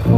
दोस्तों,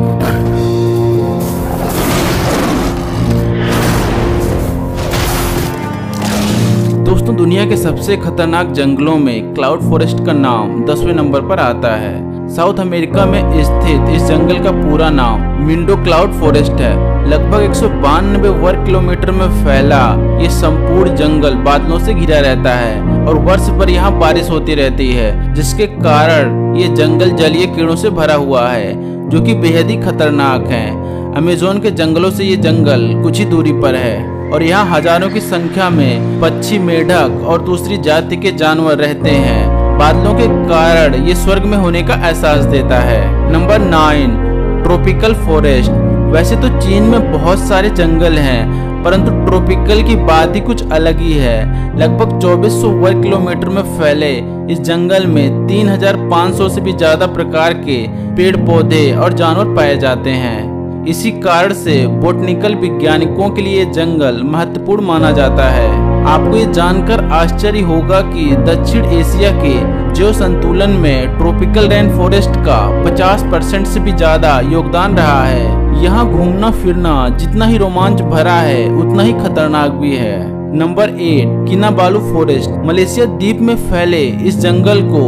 दुनिया के सबसे खतरनाक जंगलों में क्लाउड फॉरेस्ट का नाम 10वें नंबर पर आता है। साउथ अमेरिका में स्थित इस जंगल का पूरा नाम मिंडो क्लाउड फॉरेस्ट है। लगभग 192 वर्ग किलोमीटर में फैला ये संपूर्ण जंगल बादलों से घिरा रहता है और वर्ष भर यहाँ बारिश होती रहती है, जिसके कारण ये जंगल जलीय कीड़ों से भरा हुआ है जो कि बेहद ही खतरनाक है। अमेज़न के जंगलों से ये जंगल कुछ ही दूरी पर है और यहाँ हजारों की संख्या में पक्षी, मेढक और दूसरी जाति के जानवर रहते हैं। बादलों के कारण ये स्वर्ग में होने का एहसास देता है। Number 9, tropical forest. वैसे तो चीन में बहुत सारे जंगल हैं, परंतु ट्रॉपिकल की बात ही कुछ अलग ही है। लगभग 2400 वर्ग किलोमीटर में फैले इस जंगल में 3500 से भी ज्यादा प्रकार के पेड़ पौधे और जानवर पाए जाते हैं। इसी कारण से बोटनिकल वैज्ञानिकों के लिए जंगल महत्वपूर्ण माना जाता है। आपको ये जानकर आश्चर्य होगा कि दक्षिण एशिया के जैव संतुलन में ट्रॉपिकल रेन फॉरेस्ट का 50% से भी ज्यादा योगदान रहा है। यहाँ घूमना फिरना जितना ही रोमांच भरा है उतना ही खतरनाक भी है। Number 8, किनाबालू forest. मलेशिया द्वीप में फैले इस जंगल को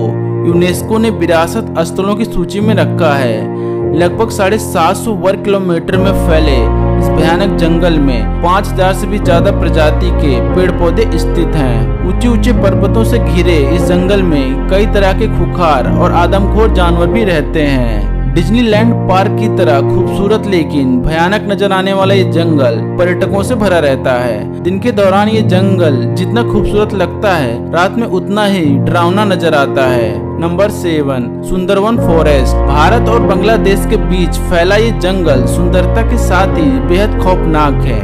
यूनेस्को ने विरासत स्थलों की सूची में रखा है। लगभग 750 वर्ग किलोमीटर में फैले इस भयानक जंगल में 5000 से भी ज्यादा प्रजाति के पेड़ पौधे स्थित हैं। ऊंचे ऊंचे पर्वतों से घिरे इस जंगल में कई तरह के खूंखार और आदमखोर जानवर भी रहते हैं। डिज्नीलैंड पार्क की तरह खूबसूरत लेकिन भयानक नजर आने वाला ये जंगल पर्यटकों से भरा रहता है। दिन के दौरान ये जंगल जितना खूबसूरत लगता है, रात में उतना ही डरावना नजर आता है। Number 7, Sundarban forest. भारत और बांग्लादेश के बीच फैला ये जंगल सुंदरता के साथ ही बेहद खौफनाक है,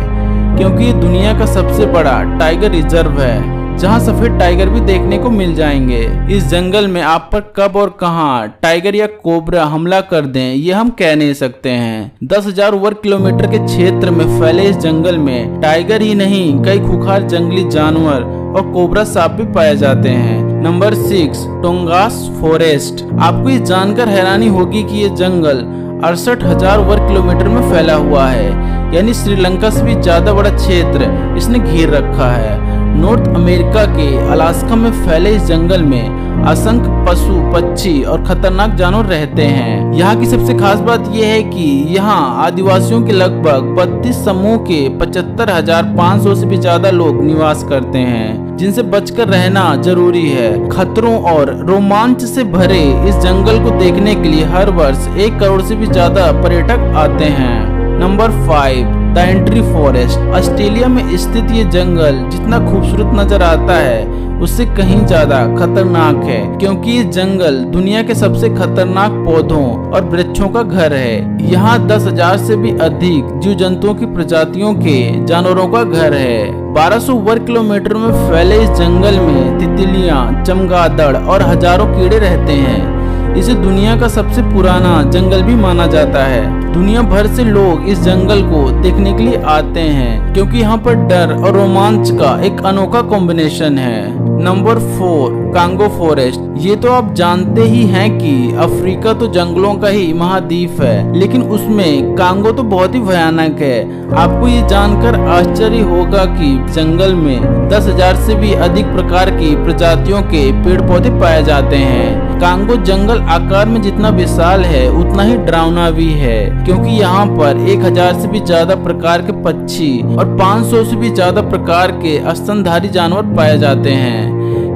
क्योंकि ये दुनिया का सबसे बड़ा टाइगर रिजर्व है, जहां सफेद टाइगर भी देखने को मिल जाएंगे। इस जंगल में आप पर कब और कहां टाइगर या कोबरा हमला कर दें, ये हम कह नहीं सकते हैं। 10,000 वर्ग किलोमीटर के क्षेत्र में फैले इस जंगल में टाइगर ही नहीं, कई खूंखार जंगली जानवर और कोबरा सांप भी पाए जाते हैं। Number 6, Tongass forest. आपको ये जानकर हैरानी होगी कि ये जंगल 68,000 वर्ग किलोमीटर में फैला हुआ है, यानी श्रीलंका से भी ज्यादा बड़ा क्षेत्र इसने घेर रखा है। नॉर्थ अमेरिका के अलास्का में फैले इस जंगल में असंख्य पशु, पक्षी और खतरनाक जानवर रहते हैं। यहाँ की सबसे खास बात यह है कि यहाँ आदिवासियों के लगभग 32 समूह के 75,500 से भी ज्यादा लोग निवास करते हैं, जिनसे बचकर रहना जरूरी है। खतरों और रोमांच से भरे इस जंगल को देखने के लिए हर वर्ष 1 करोड़ से भी ज्यादा पर्यटक आते हैं। Number 5, the entry forest. Australia में स्थित ये जंगल जितना खूबसूरत नजर आता है उससे कहीं ज्यादा खतरनाक है, क्योंकि ये जंगल दुनिया के सबसे खतरनाक पौधों और वृक्षों का घर है। यहाँ 10,000 से भी अधिक जीव जंतुओं की प्रजातियों के जानवरों का घर है। 1200 वर्ग किलोमीटर में फैले इस जंगल में तितलियां, चमगादड़ और हजारों कीड़े रहते हैं। इसे दुनिया का सबसे पुराना जंगल भी माना जाता है। दुनिया भर से लोग इस जंगल को देखने के लिए आते हैं, क्योंकि यहाँ पर डर और रोमांच का एक अनोखा कॉम्बिनेशन है। Number 4, Congo forest. ये तो आप जानते ही हैं कि अफ्रीका तो जंगलों का ही महाद्वीप है, लेकिन उसमें कांगो तो बहुत ही भयानक है। आपको ये जानकर आश्चर्य होगा कि जंगल में 10,000 से भी अधिक प्रकार की प्रजातियों के पेड़ पौधे पाए जाते हैं। कांगो जंगल आकार में जितना विशाल है उतना ही डरावना भी है, क्योंकि यहाँ पर 1000 से भी ज्यादा प्रकार के पक्षी और 500 से भी ज्यादा प्रकार के स्तनधारी जानवर पाए जाते हैं।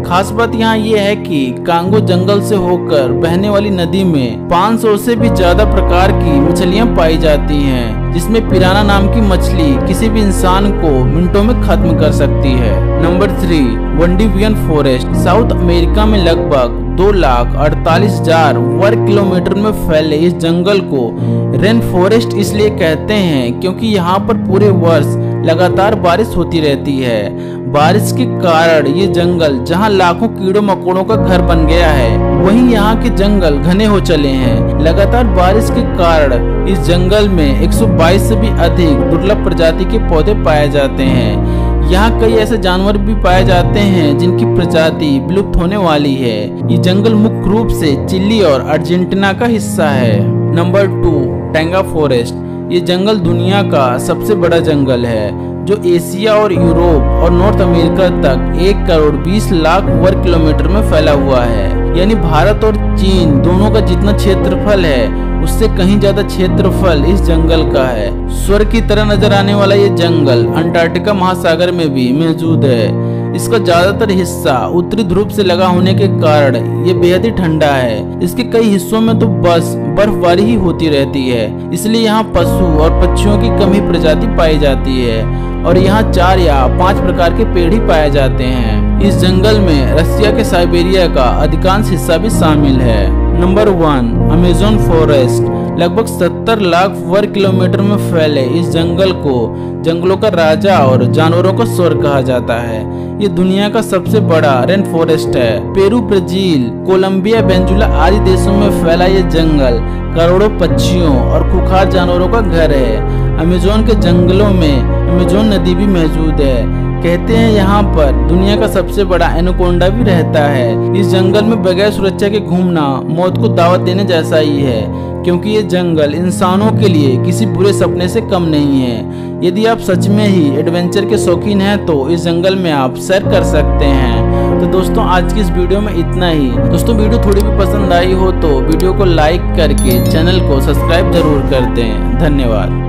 खास बात यहाँ ये है कि कांगो जंगल से होकर बहने वाली नदी में 500 से भी ज्यादा प्रकार की मछलियाँ पाई जाती हैं, जिसमें पिराना नाम की मछली किसी भी इंसान को मिनटों में खत्म कर सकती है। Number 3, Valdivian forest. South America में लगभग 2,48,000 वर्ग किलोमीटर में फैले इस जंगल को रेन फॉरेस्ट इसलिए कहते हैं क्योंकि यहाँ पर पूरे वर्ष लगातार बारिश होती रहती है। बारिश के कारण ये जंगल जहाँ लाखों कीड़ों मकोड़ों का घर बन गया है, वहीं यहाँ के जंगल घने हो चले हैं। लगातार बारिश के कारण इस जंगल में 122 से भी अधिक दुर्लभ प्रजाति के पौधे पाए जाते हैं। यहाँ कई ऐसे जानवर भी पाए जाते हैं जिनकी प्रजाति विलुप्त होने वाली है। ये जंगल मुख्य रूप से चिली और अर्जेंटीना का हिस्सा है। Number 2, taiga forest. ये जंगल दुनिया का सबसे बड़ा जंगल है जो एशिया और यूरोप और नॉर्थ अमेरिका तक 1 करोड़ 20 लाख वर्ग किलोमीटर में फैला हुआ है। यानी भारत और चीन दोनों का जितना क्षेत्रफल है उससे कहीं ज्यादा क्षेत्रफल इस जंगल का है। स्वर्ग की तरह नजर आने वाला ये जंगल अंटार्कटिका महासागर में भी मौजूद है। इसका ज्यादातर हिस्सा उत्तरी ध्रुव से लगा होने के कारण ये बेहद ही ठंडा है। इसके कई हिस्सों में तो बस बर्फबारी ही होती रहती है, इसलिए यहाँ पशु और पक्षियों की कम ही प्रजाति पाई जाती है और यहाँ 4 या 5 प्रकार के पेड़ ही पाए जाते हैं। इस जंगल में रसिया के साइबेरिया का अधिकांश हिस्सा भी शामिल है। Number 1, Amazon forest. लगभग 70 लाख वर्ग किलोमीटर में फैले इस जंगल को जंगलों का राजा और जानवरों का स्वर्ग कहा जाता है। ये दुनिया का सबसे बड़ा रेन फॉरेस्ट है। पेरू, ब्राजील, कोलंबिया, वेनेजुएला आदि देशों में फैला ये जंगल करोड़ों पक्षियों और खूंखार जानवरों का घर है। अमेज़न के जंगलों में अमेज़न नदी भी मौजूद है। कहते हैं यहाँ पर दुनिया का सबसे बड़ा एनाकोंडा भी रहता है। इस जंगल में बगैर सुरक्षा के घूमना मौत को दावत देने जैसा ही है, क्योंकि ये जंगल इंसानों के लिए किसी बुरे सपने से कम नहीं है। यदि आप सच में ही एडवेंचर के शौकीन हैं तो इस जंगल में आप सैर कर सकते हैं। तो दोस्तों आज की इस वीडियो में इतना ही। दोस्तों वीडियो थोड़ी भी पसंद आई हो तो वीडियो को लाइक करके चैनल को सब्सक्राइब जरूर कर दें। धन्यवाद।